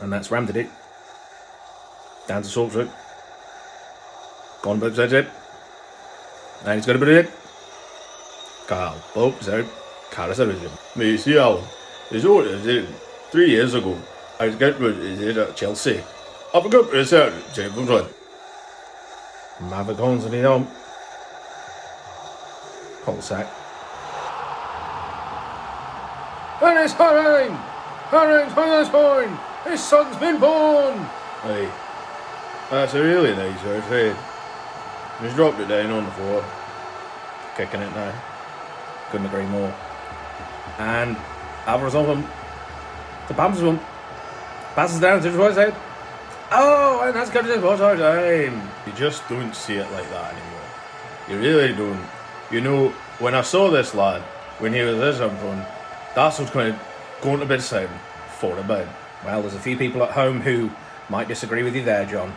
And that's Ram did it. Down to Saltroot. Gone Boops out it. And he's got a bit of it. Carl Boops out. Carlos out him. Me see how it's all is it 3 years ago. I was getting is it at Chelsea. I forgot it's out James Wood. Maverick Holmes and him. Colsack. And it's Harang! Harang's on his horn! His son's been born! Hey, that's a really nice horse, hey. He's dropped it down on the floor. Kicking it now. Couldn't agree more. And Alvarez on him. The bounces him. Passes down to his right side. Oh, and has got his one time. You just don't see it like that anymore. You really don't. You know, when I saw this lad, when he was this run, that's what's kind of going to bed sound for a bed. Well, there's a few people at home who might disagree with you there, John.